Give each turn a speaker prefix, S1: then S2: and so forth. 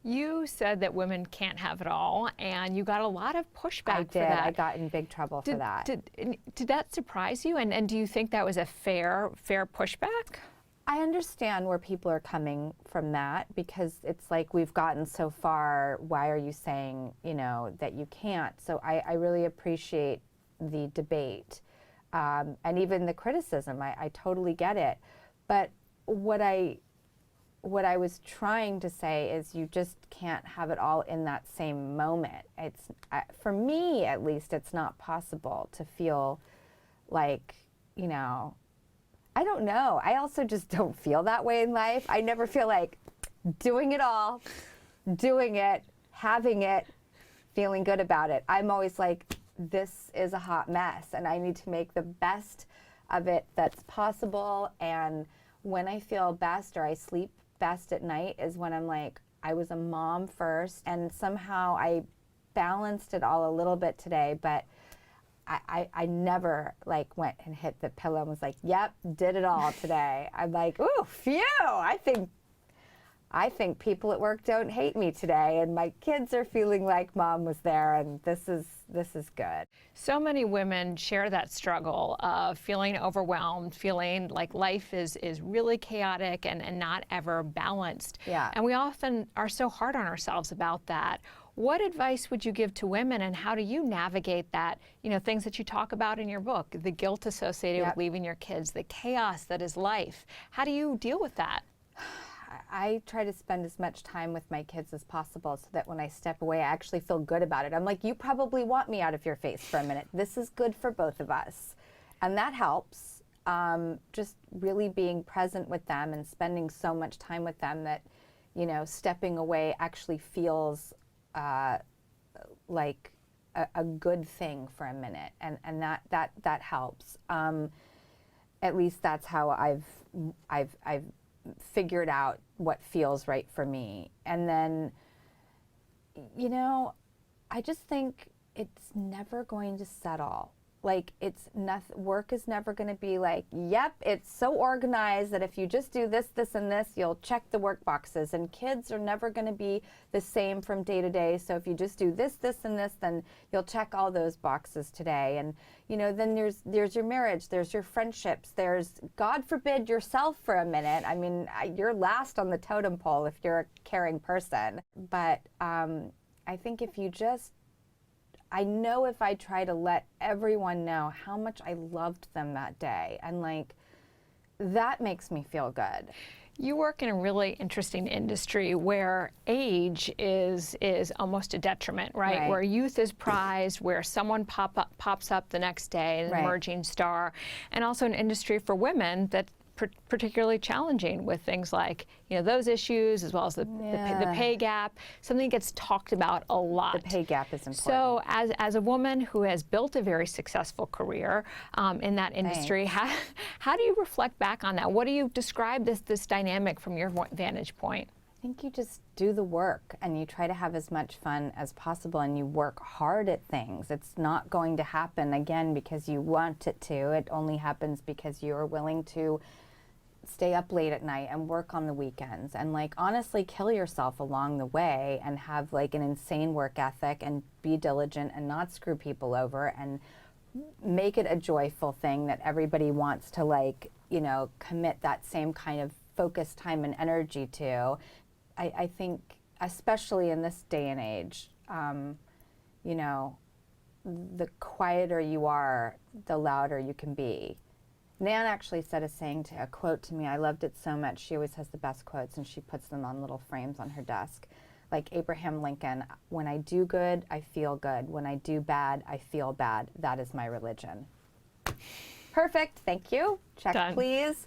S1: You said that women can't have it all, and you got a lot of pushback
S2: I
S1: for that.
S2: did. I got in big trouble for that.
S1: Did that surprise you? And do you think that was a fair pushback?
S2: I understand where people are coming from that, because it's like, we've gotten so far, why are you saying, you know, that you can't? So I really appreciate the debate, and even the criticism. I totally get it. But what I was trying to say is, you just can't have it all in that same moment. It's, for me at least, it's not possible to feel like, you know, I don't know. I also just don't feel that way in life. I never feel like doing it all, doing it, having it, feeling good about it. I'm always like, this is a hot mess, and I need to make the best of it that's possible. And when I feel best, or I sleep best at night, is when I'm like, I was a mom first, and somehow I balanced it all a little bit today, but I never like went and hit the pillow and was like, yep, did it all today. I'm like, ooh, phew, I think people at work don't hate me today, and my kids are feeling like mom was there, and this is good.
S1: So many women share that struggle of feeling overwhelmed, feeling like life is really chaotic and not ever balanced.
S2: Yeah.
S1: And we often are so hard on ourselves about that. What advice would you give to women, and how do you navigate that, you know, things that you talk about in your book, the guilt associated with leaving your kids, the chaos that is life? How do you deal with that?
S2: I try to spend as much time with my kids as possible, so that when I step away, I actually feel good about it. I'm like, you probably want me out of your face for a minute. This is good for both of us. And that helps. Just really being present with them and spending so much time with them that, you know, stepping away actually feels like a good thing for a minute, and that helps. At least that's how I've figured out what feels right for me. And then, you know, I just think it's never going to settle. Like, it's nothing. Work is never going to be like, yep, it's so organized that if you just do this, this, and this, you'll check the work boxes. And kids are never going to be the same from day to day. So if you just do this, this, and this, then you'll check all those boxes today. And, you know, then there's your marriage, there's your friendships, there's, God forbid, yourself for a minute. I mean, you're last on the totem pole if you're a caring person. But I think if you just, I know if I try to let everyone know how much I loved them that day, and like, that makes me feel good.
S1: You work in a really interesting industry where age is almost a detriment, right? Where youth is prized, where someone pops up the next day, an emerging star, and also an industry for women that particularly challenging with things like, you know, those issues, as well as the pay gap. Something gets talked about a lot.
S2: The pay gap is important.
S1: So as a woman who has built a very successful career in that industry, how do you reflect back on that? What do you describe this dynamic from your vantage point?
S2: I think you just do the work, and you try to have as much fun as possible, and you work hard at things. It's not going to happen again because you want it to. It only happens because you are willing to stay up late at night and work on the weekends, and like, honestly, kill yourself along the way, and have like an insane work ethic, and be diligent, and not screw people over, and make it a joyful thing that everybody wants to, like, you know, commit that same kind of focus, time, and energy to. I think, especially in this day and age, you know, the quieter you are, the louder you can be. Nan actually said a quote to me. I loved it so much. She always has the best quotes, and she puts them on little frames on her desk. Like Abraham Lincoln, when I do good, I feel good. When I do bad, I feel bad. That is my religion. Perfect. Thank you. Check, please.